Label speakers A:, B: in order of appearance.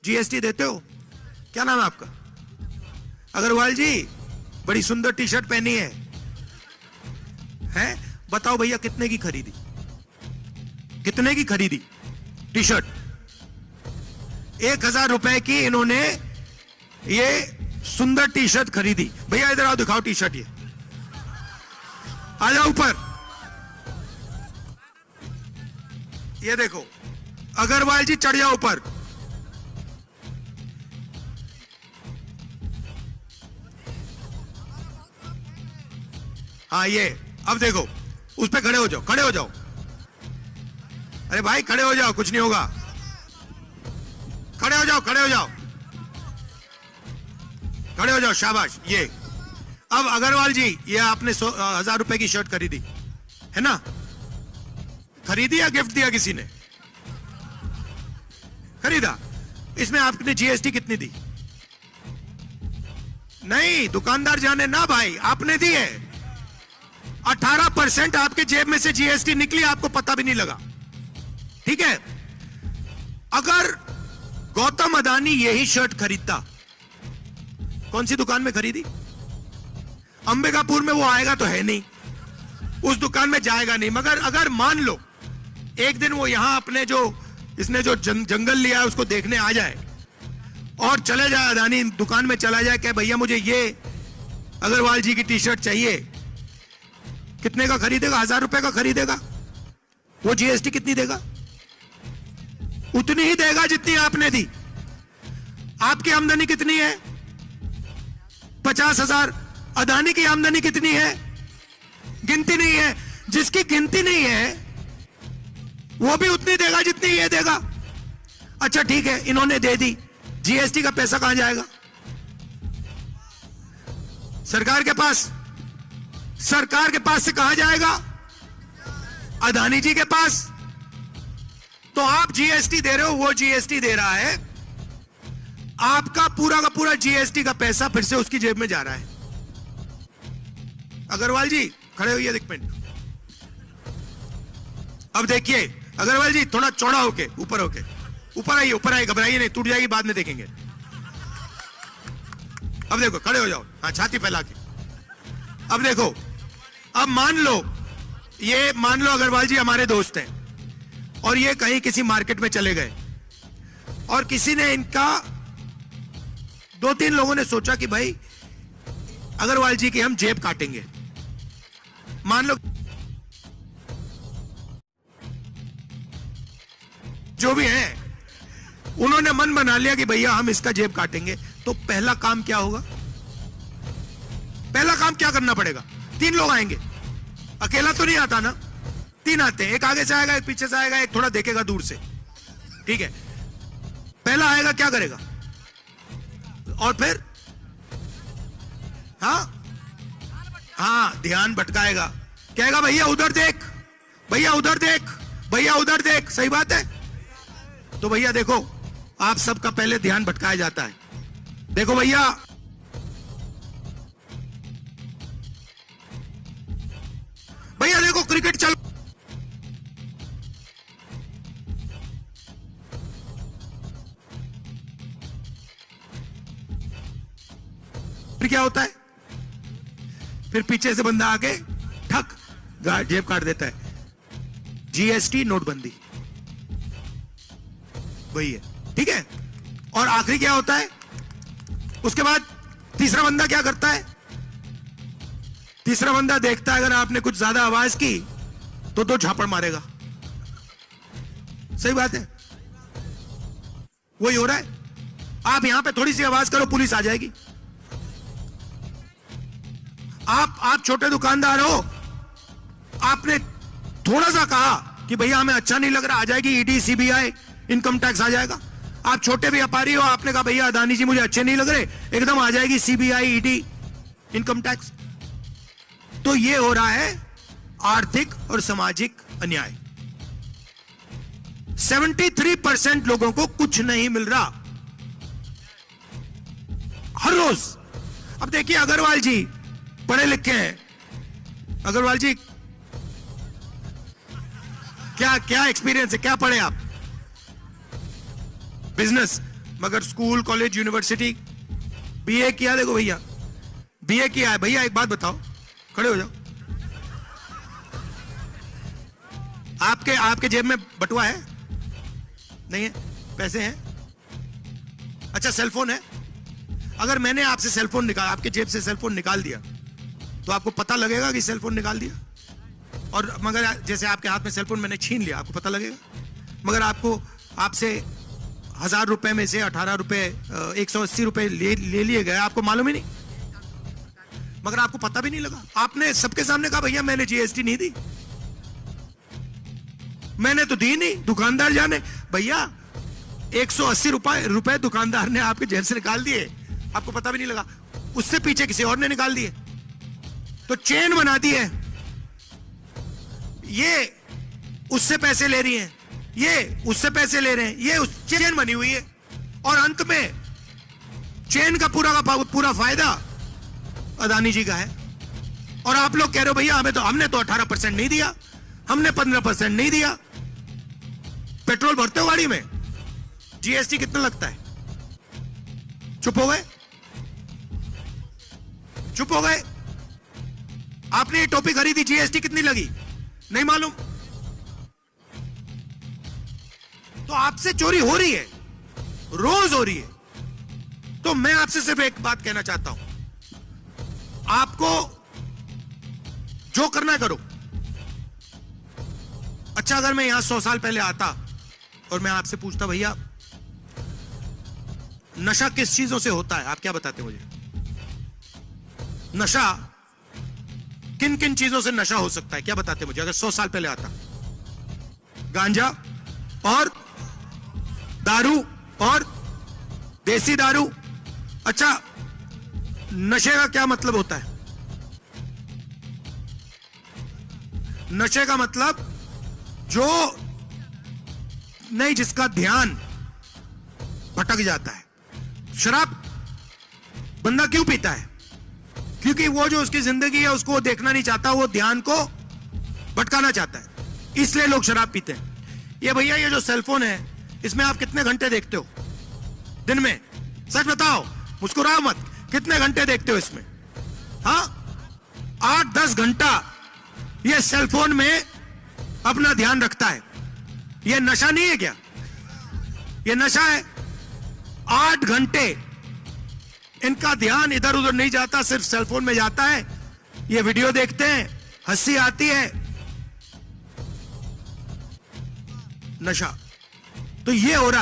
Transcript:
A: GST देते हो? क्या नाम है आपका? अग्रवाल जी, बड़ी सुंदर टी शर्ट पहनी है, हैं? बताओ भैया कितने की खरीदी? कितने की खरीदी टी शर्ट? 1000 रुपए की इन्होंने ये सुंदर टी शर्ट खरीदी। भैया इधर आओ, दिखाओ टी शर्ट, ये आ जाओ ऊपर। ये देखो अग्रवाल जी, चढ़ जाओ ऊपर। हाँ ये, अब देखो, उस पे खड़े हो जाओ, खड़े हो जाओ। अरे भाई खड़े हो जाओ, कुछ नहीं होगा। खड़े हो जाओ, खड़े हो जाओ, खड़े हो जाओ, शाबाश। ये अब अग्रवाल जी, ये आपने 1000 रुपए की शर्ट खरीदी है ना? खरीदी या गिफ्ट दिया किसी ने? खरीदा। इसमें आपने जीएसटी कितनी दी? नहीं, दुकानदार जाने ना भाई, आपने दी है। 18% आपके जेब में से जीएसटी निकली, आपको पता भी नहीं लगा। ठीक है? अगर गौतम अदानी यही शर्ट खरीदता, कौन सी दुकान में खरीदी? अंबिकापुर में वो आएगा तो है नहीं, उस दुकान में जाएगा नहीं। मगर अगर मान लो एक दिन वो यहां अपने जो इसने जो जंगल लिया है उसको देखने आ जाए और चले जाए, अदानी दुकान में चला जाए, कहे भैया मुझे ये अग्रवाल जी की टी शर्ट चाहिए, कितने का खरीदेगा? 1000 रुपए का खरीदेगा। वो जीएसटी कितनी देगा? उतनी ही देगा जितनी आपने दी। आपकी आमदनी कितनी है? 50,000। अदानी की आमदनी कितनी है? गिनती नहीं है। जिसकी गिनती नहीं है वो भी उतनी देगा जितनी ये देगा। अच्छा ठीक है, इन्होंने दे दी, जीएसटी का पैसा कहां जाएगा? सरकार के पास। सरकार के पास से कहां जाएगा? अदानी जी के पास। तो आप जीएसटी दे रहे हो, वो जीएसटी दे रहा है, आपका पूरा का पूरा जीएसटी का पैसा फिर से उसकी जेब में जा रहा है। अग्रवाल जी खड़े होइए एक मिनट। अब देखिए अग्रवाल जी, थोड़ा चौड़ा होके, ऊपर होके, ऊपर आइए, ऊपर आइए, घबराइए नहीं, टूट जाएगी, बाद में देखेंगे। अब देखो, खड़े हो जाओ, हाँ छाती फैला के। अब देखो, अब मान लो अग्रवाल जी हमारे दोस्त हैं और ये कहीं किसी मार्केट में चले गए और किसी ने इनका, 2-3 लोगों ने सोचा कि भाई अग्रवाल जी की हम जेब काटेंगे। मान लो जो भी है, उन्होंने मन बना लिया कि भैया हम इसका जेब काटेंगे। तो पहला काम क्या होगा? पहला काम क्या करना पड़ेगा? 3 लोग आएंगे, अकेला तो नहीं आता ना, 3 आते हैं, एक आगे से आएगा, एक पीछे से आएगा, एक थोड़ा देखेगा दूर से। ठीक है, पहला आएगा, क्या करेगा? और फिर हाँ ध्यान भटकाएगा, कहेगा भैया उधर देख, भैया उधर देख, भैया उधर देख। सही बात है। तो भैया देखो, आप सबका पहले ध्यान भटकाया जाता है। देखो भैया, भैया देखो क्रिकेट चल, फिर क्या होता है? फिर पीछे से बंदा आके ठक जेब काट देता है। जीएसटी, नोटबंदी, वही है। ठीक है, और आखिरी क्या होता है? उसके बाद तीसरा बंदा क्या करता है? तीसरा बंदा देखता है अगर आपने कुछ ज्यादा आवाज की तो 2 झापड़ मारेगा। सही बात है, वही हो रहा है। आप यहां पे थोड़ी सी आवाज करो, पुलिस आ जाएगी। आप छोटे दुकानदार हो, आपने थोड़ा सा कहा कि भैया हमें अच्छा नहीं लग रहा, आ जाएगी ईडी, सीबीआई, इनकम टैक्स आ जाएगा। आप छोटे व्यापारी हो, आपने कहा भैया अदानी जी मुझे अच्छे नहीं लग रहे, एकदम आ जाएगी सीबीआई, ईडी, इनकम टैक्स। तो ये हो रहा है आर्थिक और सामाजिक अन्याय। 73% लोगों को कुछ नहीं मिल रहा हर रोज। अब देखिए अग्रवाल जी पढ़े लिखे हैं। अग्रवाल जी क्या एक्सपीरियंस है, क्या पढ़े आप? बिजनेस। मगर स्कूल, कॉलेज, यूनिवर्सिटी, बीए किया, देखो भैया बीए किया है। भैया एक बात बताओ, खड़े हो जाओ। आपके जेब में बटुआ है? नहीं है? पैसे हैं? अच्छा, सेलफोन है? अगर मैंने आपसे सेलफोन निकाल, आपके जेब से सेलफोन निकाल दिया, तो आपको पता लगेगा कि सेलफोन निकाल दिया? और मगर जैसे आपके हाथ में सेलफोन मैंने छीन लिया, आपको पता लगेगा? मगर आपसे 1000 रुपए में से 18 रुपए 180 रुपए ले लिए गए, आपको मालूम ही नहीं, मगर आपको पता भी नहीं लगा। आपने सबके सामने कहा भैया मैंने जीएसटी नहीं दी, मैंने तो दी नहीं, दुकानदार जाने। भैया 180 रुपए दुकानदार ने आपके जेब से निकाल दिए, आपको पता भी नहीं लगा। उससे पीछे किसी और ने निकाल दिए, तो चेन बना दी है। ये उससे पैसे ले रही हैं, ये उससे पैसे ले रहे हैं, ये उस चेन बनी हुई है, और अंत में चेन का पूरा फायदा अदानी जी का है। और आप लोग कह रहे हो भैया हमने तो 18% नहीं दिया, हमने 15% नहीं दिया। पेट्रोल भरते हो गाड़ी में, जीएसटी कितना लगता है? चुप हो गए, चुप हो गए। आपने ये टोपी खरीदी, जीएसटी कितनी लगी? नहीं मालूम। तो आपसे चोरी हो रही है, रोज हो रही है। तो मैं आपसे सिर्फ एक बात कहना चाहता हूं, आपको जो करना है करो। अच्छा, अगर मैं यहां 100 साल पहले आता और मैं आपसे पूछता भैया नशा किस चीजों से होता है, आप क्या बताते मुझे? नशा किन किन चीजों से नशा हो सकता है, क्या बताते मुझे? अगर 100 साल पहले आता, गांजा और दारू और देसी दारू। अच्छा, नशे का क्या मतलब होता है? नशे का मतलब जो नहीं, जिसका ध्यान भटक जाता है। शराब बंदा क्यों पीता है? क्योंकि वो जो उसकी जिंदगी है उसको देखना नहीं चाहता, वो ध्यान को भटकाना चाहता है, इसलिए लोग शराब पीते हैं। ये भैया ये जो सेलफोन है, इसमें आप कितने घंटे देखते हो दिन में? सच बताओ, मुस्कुराओ मत, कितने घंटे देखते हो इसमें? हाँ, 8-10 घंटा ये सेलफोन में अपना ध्यान रखता है। ये नशा नहीं है क्या? ये नशा है। 8 घंटे इनका ध्यान इधर उधर नहीं जाता, सिर्फ सेलफोन में जाता है। ये वीडियो देखते हैं, हंसी आती है, नशा। तो ये हो रहा है।